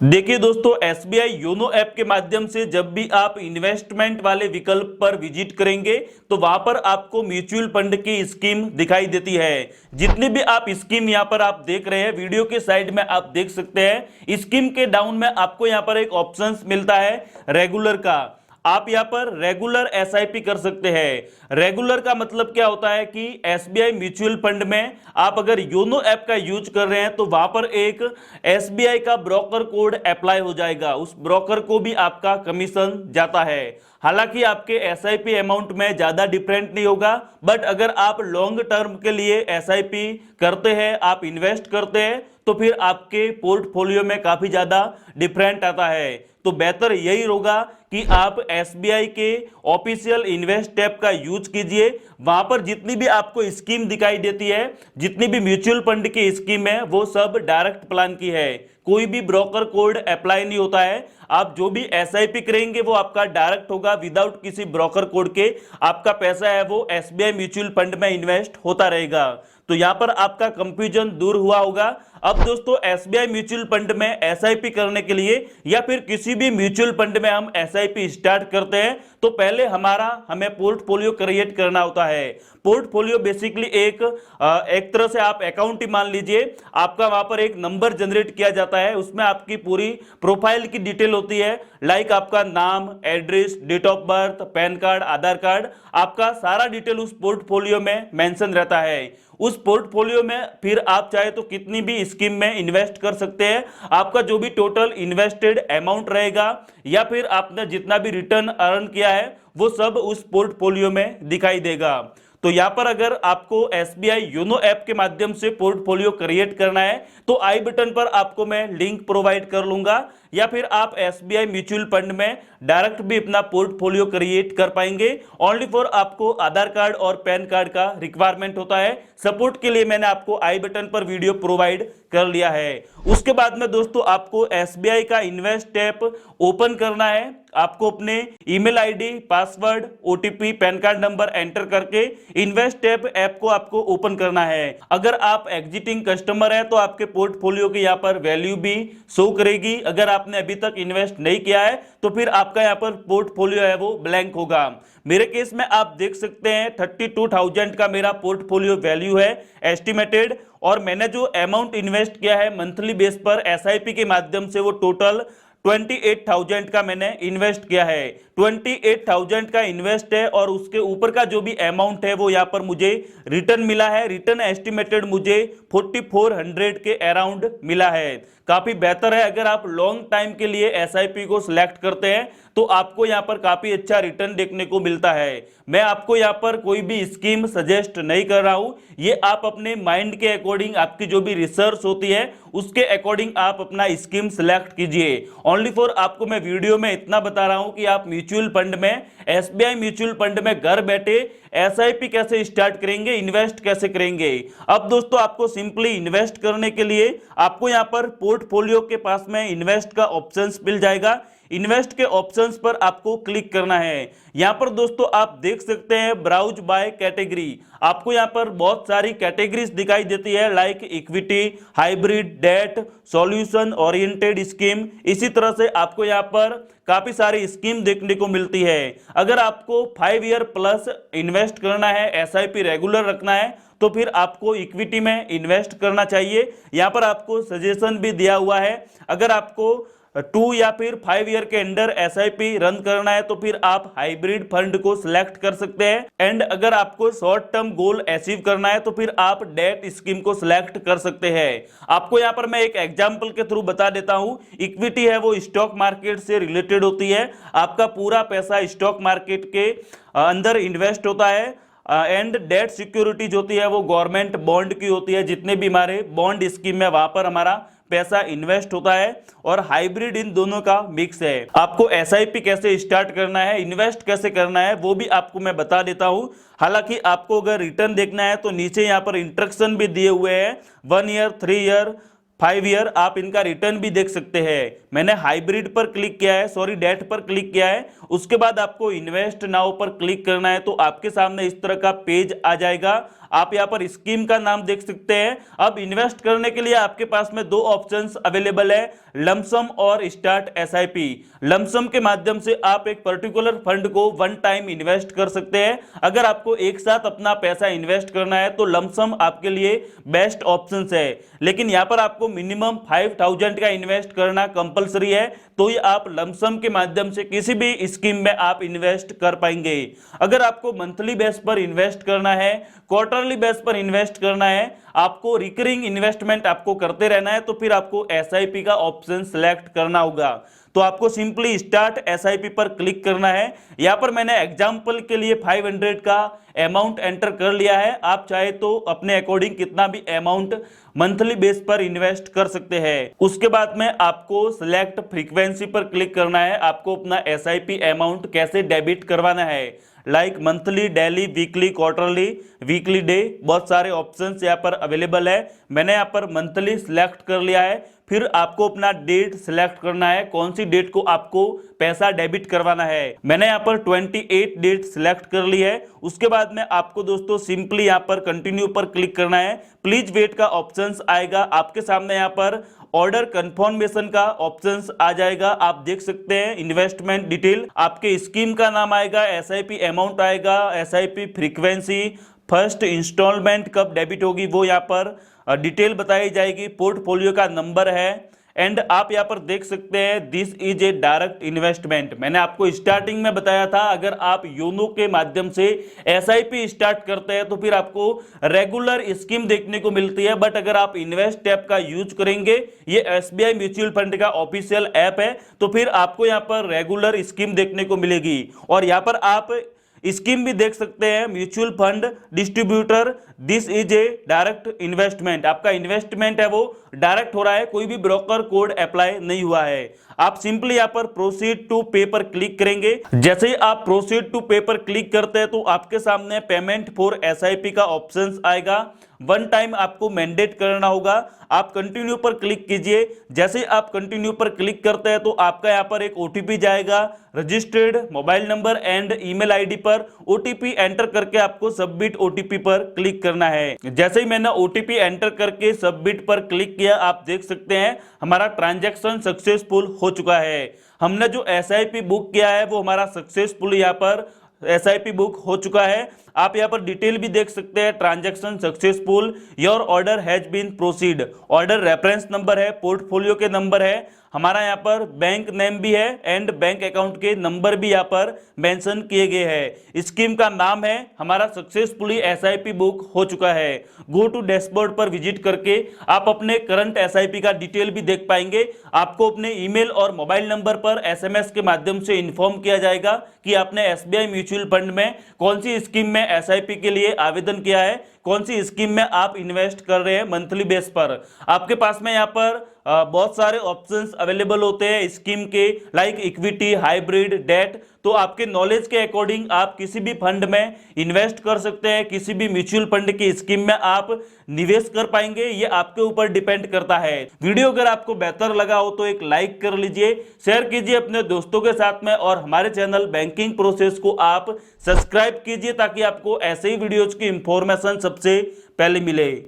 देखिए दोस्तों, SBI YONO app के माध्यम से जब भी आप इन्वेस्टमेंट वाले विकल्प पर विजिट करेंगे तो वहां पर आपको म्यूचुअल फंड की स्कीम दिखाई देती है। जितनी भी आप स्कीम यहां पर आप देख रहे हैं, वीडियो के साइड में आप देख सकते हैं, स्कीम के डाउन में आपको यहां पर एक ऑप्शन मिलता है रेगुलर का। आप यहां पर रेगुलर एसआईपी कर सकते हैं। रेगुलर का मतलब क्या होता है कि एसबीआई म्यूचुअल फंड में आप अगर योनो ऐप का यूज कर रहे हैं तो वहां पर एक एसबीआई का ब्रोकर कोड अप्लाई हो जाएगा, उस ब्रोकर को भी आपका कमीशन जाता है। हालांकि आपके एसआईपी अमाउंट में ज्यादा डिफरेंट नहीं होगा, बट अगर आप लॉन्ग टर्म के लिए एसआईपी करते हैं, आप इन्वेस्ट करते हैं, तो फिर आपके पोर्टफोलियो में काफी ज्यादा डिफरेंट आता है। तो बेहतर यही होगा कि आप एसबीआई के ऑफिशियल इन्वेस्ट ऐप का यूज कीजिए। वहां पर जितनी भी आपको स्कीम दिखाई देती है, जितनी भी म्यूचुअल फंड की स्कीम है, वो सब डायरेक्ट प्लान की है, कोई भी ब्रोकर कोड अप्लाई नहीं होता है। आप जो भी एसआईपी करेंगे वो आपका डायरेक्ट होगा, विदाउट किसी ब्रोकर कोड के आपका पैसा है वो एसबीआई म्यूचुअल फंड में इन्वेस्ट होता रहेगा। तो यहां पर आपका कंफ्यूजन दूर हुआ होगा। अब दोस्तों, एसबीआई म्यूचुअल फंड में एसआईपी करने के लिए या फिर किसी भी म्यूचुअल फंड में हम एसआईपी स्टार्ट करते हैं तो पहले हमें पोर्टफोलियो क्रिएट करना होता है। पोर्टफोलियो बेसिकली एक तरह से आप अकाउंट ही मान लीजिए, आपका वहां पर एक नंबर जनरेट किया जाता है, उसमें आपकी पूरी प्रोफाइल की डिटेल होती है, लाइक आपका नाम, address, date of birth, PAN card, Aadhaar card, आपका सारा डिटेल उस पोर्टफोलियो में मेंशन रहता है। उस पोर्टफोलियो में फिर आप चाहे तो कितनी भी स्कीम में इन्वेस्ट कर सकते हैं। आपका जो भी टोटल इन्वेस्टेड अमाउंट रहेगा या फिर आपने जितना भी रिटर्न अर्न किया है वो सब उस पोर्टफोलियो में दिखाई देगा। तो यहां पर अगर आपको एसबीआई योनो ऐप के माध्यम से पोर्टफोलियो क्रिएट करना है तो आई बटन पर आपको मैं लिंक प्रोवाइड कर लूंगा, या फिर आप एसबीआई म्यूचुअल फंड में डायरेक्ट भी अपना पोर्टफोलियो क्रिएट कर पाएंगे। ओनली फॉर आपको आधार कार्ड और पैन कार्ड का रिक्वायरमेंट होता है। सपोर्ट के लिए मैंने आपको आई बटन पर वीडियो प्रोवाइड कर लिया है। उसके बाद में दोस्तों आपको एसबीआई का इन्वेस्ट ऐप ओपन करना है। आपको अपने email ID, password, OTP, pan card number enter करके इन्वेस्ट ऐप को आपको ओपन करना है। अगर आप एग्जिटिंग कस्टमर है तो आपके पोर्टफोलियो की यहाँ पर वैल्यू भी शो करेगी। अगर आपने अभी तक इन्वेस्ट नहीं किया है तो फिर आपका यहाँ पर पोर्टफोलियो है वो ब्लैंक होगा। मेरे केस में आप देख सकते हैं 32,000 का मेरा पोर्टफोलियो वैल्यू है एस्टिमेटेड, और मैंने जो अमाउंट इन्वेस्ट किया है मंथली बेस पर एसआईपी के माध्यम से वो टोटल 28,000 का मैंने इन्वेस्ट किया है। 28,000 का इन्वेस्ट है और उसके ऊपर का जो भी अमाउंट है वो यहाँ पर मुझे रिटर्न मिला है। रिटर्न एस्टिमेटेड मुझे 4400 के अराउंड मिला है। काफी बेहतर है। अगर आप लॉन्ग टाइम के लिए एसआईपी को सिलेक्ट करते हैं तो आपको यहाँ पर काफी अच्छा रिटर्न देखने को मिलता है। मैं आपको यहाँ पर कोई भी स्कीम सजेस्ट नहीं कर रहा हूं, ये आप अपने माइंड के अकॉर्डिंग, आपकी जो भी रिसर्च होती है उसके अकॉर्डिंग आप अपना स्कीम सिलेक्ट कीजिए। ओनली फॉर आपको मैं वीडियो में इतना बता रहा हूं कि आप म्यूचुअल फंड में, एसबीआई म्यूचुअल फंड में घर बैठे एसआईपी कैसे स्टार्ट करेंगे, इन्वेस्ट कैसे करेंगे। अब दोस्तों आपको सिंपली इन्वेस्ट करने के लिए आपको यहां पर पोर्टफोलियो के पास में इन्वेस्ट का ऑप्शंस मिल जाएगा। इन्वेस्ट के ऑप्शंस पर आपको क्लिक करना है। यहां पर दोस्तों आप देख सकते हैं ब्राउज बाय कैटेगरी। आपको यहां पर बहुत सारी कैटेगरीज दिखाई देती है, like equity, hybrid, debt, solution oriented scheme. इसी तरह से आपको यहां पर काफी सारी स्कीम देखने को मिलती है। अगर आपको 5 ईयर प्लस इन्वेस्ट करना है, एसआईपी रेगुलर रखना है, तो फिर आपको इक्विटी में इन्वेस्ट करना चाहिए। यहां पर आपको सजेशन भी दिया हुआ है। अगर आपको 2 या फिर 5 ईयर के अंडर एसआईपी रन करना है तो फिर आप हाइब्रिड फंड को सिलेक्ट कर सकते हैं। एंड अगर आपको शॉर्ट टर्म गोल अचीव करना है तो फिर आप डेट स्कीम को सिलेक्ट कर सकते हैं। आपको यहां पर मैं एक एग्जांपल के थ्रू बता देता हूं। इक्विटी है वो स्टॉक मार्केट से रिलेटेड होती है। आपका पूरा पैसा स्टॉक मार्केट के अंदर इन्वेस्ट होता है। एंड डेट सिक्योरिटीज होती है वो गवर्नमेंट बॉन्ड की होती है। जितने भी हमारे बॉन्ड स्कीम है वहां पर हमारा पैसा इन्वेस्ट होता है। और हाइब्रिड इन दोनों का मिक्स है। आपको एसआईपी कैसे स्टार्ट करना है, इन्वेस्ट कैसे करना है, वो भी आपको मैं बता देता हूं। हालांकि आपको अगर रिटर्न देखना है तो नीचे यहां पर इंस्ट्रक्शन भी दिए हुए हैं, 1 ईयर, 3 ईयर, 5 ईयर, आप इनका रिटर्न भी देख सकते हैं। मैंने हाइब्रिड पर क्लिक किया है, सॉरी डेट पर क्लिक किया है। उसके बाद आपको इन्वेस्ट नाउ पर क्लिक करना है तो आपके सामने इस तरह का पेज आ जाएगा। आप यहाँ पर स्कीम का नाम देख सकते हैं। अब इन्वेस्ट करने के लिए आपके पास में दो ऑप्शंस अवेलेबल है, लमसम और स्टार्ट एसआईपी। लमसम के माध्यम से आप एक पर्टिकुलर फंड को वन टाइम इन्वेस्ट कर सकते हैं। अगर आपको एक साथ अपना पैसा इन्वेस्ट करना है तो लमसम आपके लिए बेस्ट ऑप्शन है, लेकिन यहां पर आपको मिनिमम 5000 का इन्वेस्ट करना कंपलसरी है, तो ही आप लमसम के माध्यम से किसी भी स्कीम में आप इन्वेस्ट कर पाएंगे। अगर आपको मंथली बेस पर इन्वेस्ट करना है, क्वार्टरली बेस पर इन्वेस्ट करना है, आपको रिकरिंग इन्वेस्टमेंट आपको करते रहना है, तो फिर आपको एसआईपी का ऑप्शन सेलेक्ट करना होगा। तो आपको सिंपली स्टार्ट एसआईपी पर क्लिक करना है। यहां पर मैंने एग्जांपल के लिए 500 का अमाउंट एंटर कर लिया है। आप चाहे तो अपने अकॉर्डिंग कितना भी अमाउंट मंथली बेस पर इन्वेस्ट कर सकते हैं। उसके बाद में आपको सिलेक्ट फ्रीक्वेंसी पर क्लिक करना है। आपको अपना एसआईपी अमाउंट कैसे डेबिट करवाना है, like monthly, daily, weekly, quarterly, weekly day, बहुत सारे ऑप्शंस यहाँ पर अवेलेबल है। मैंने यहाँ पर मंथली सिलेक्ट कर लिया है। फिर आपको अपना डेट सिलेक्ट करना है, कौन सी डेट को आपको पैसा डेबिट करवाना है। मैंने यहाँ पर 28 डेट सिलेक्ट कर ली है। उसके बाद में आपको दोस्तों सिंपली यहाँ पर कंटिन्यू पर क्लिक करना है। प्लीज वेट का ऑप्शंस आएगा आपके सामने, यहाँ पर ऑर्डर कंफर्मेशन का ऑप्शंस आ जाएगा। आप देख सकते हैं इन्वेस्टमेंट डिटेल, आपके स्कीम का नाम आएगा, एसआईपी अमाउंट आएगा, एसआईपी फ्रीक्वेंसी, फर्स्ट इंस्टॉलमेंट कब डेबिट होगी वो यहाँ पर डिटेल बताई जाएगी, पोर्टफोलियो का नंबर है, एंड आप यहाँ पर देख सकते हैं this is a direct investment. मैंने आपको स्टार्टिंग में बताया था अगर आप योनो के माध्यम से एसआईपी स्टार्ट करते हैं तो फिर आपको रेगुलर स्कीम देखने को मिलती है, बट अगर आप इन्वेस्ट ऐप का यूज करेंगे, ये एसबीआई म्यूचुअल फंड का ऑफिशियल ऐप है, तो फिर आपको यहाँ पर रेगुलर स्कीम देखने को मिलेगी। और यहाँ पर आप स्कीम भी देख सकते हैं, mutual fund distributor, this is a direct investment. आपका इन्वेस्टमेंट है वो डायरेक्ट हो रहा है, कोई भी ब्रोकर कोड अप्लाई नहीं हुआ है। आप सिंपली यहाँ पर प्रोसीड टू पे पर क्लिक करेंगे। जैसे ही आप प्रोसीड टू पे पर क्लिक करते हैं तो आपके सामने पेमेंट फॉर एसआईपी का ऑप्शन आएगा। वन टाइम आपको मैंडेट करना होगा। आप कंटिन्यू पर क्लिक कीजिए। जैसे आप कंटिन्यू पर क्लिक करते हैं तो आपका यहाँ पर एक ओटीपी जाएगा, registered mobile number and email ID पर ओटीपी एंटर करके आपको सबमिट ओटीपी पर क्लिक करना है। जैसे ही मैंने ओटीपी एंटर करके सबमिट पर क्लिक किया, आप देख सकते हैं हमारा ट्रांजैक्शन सक्सेसफुल हो चुका है। हमने जो एसआईपी बुक किया है वो हमारा सक्सेसफुल यहाँ पर एसआईपी बुक हो चुका है। आप यहाँ पर डिटेल भी देख सकते हैं, transaction successful, your order has been proceed, order reference number है, पोर्टफोलियो के नंबर है, हमारा यहाँ पर बैंक नेम भी है एंड बैंक अकाउंट के नंबर भी यहाँ पर मेंशन किए गए हैं। स्कीम का नाम है, हमारा सक्सेसफुली एसआईपी बुक हो चुका है। गो टू डैशबोर्ड पर विजिट करके आप अपने करंट एसआईपी का डिटेल भी देख पाएंगे। आपको अपने ईमेल और मोबाइल नंबर पर एसएमएस के माध्यम से इन्फॉर्म किया जाएगा कि आपने एसबीआई म्यूचुअल फंड में कौन सी स्कीम में एसआईपी के लिए आवेदन किया है, कौन सी स्कीम में आप इन्वेस्ट कर रहे हैं मंथली बेस पर। आपके पास में यहाँ पर बहुत सारे ऑप्शंस अवेलेबल होते हैं स्कीम के, लाइक इक्विटी, हाइब्रिड, डेट। तो आपके नॉलेज के अकॉर्डिंग आप किसी भी फंड में इन्वेस्ट कर सकते हैं, किसी भी म्यूचुअल फंड की स्कीम में आप निवेश कर पाएंगे, ये आपके ऊपर डिपेंड करता है। वीडियो अगर आपको बेहतर लगा हो तो एक लाइक कर लीजिए, शेयर कीजिए अपने दोस्तों के साथ में, और हमारे चैनल बैंकिंग प्रोसेस को आप सब्सक्राइब कीजिए ताकि आपको ऐसे ही वीडियोज की इंफॉर्मेशन सबसे पहले मिले।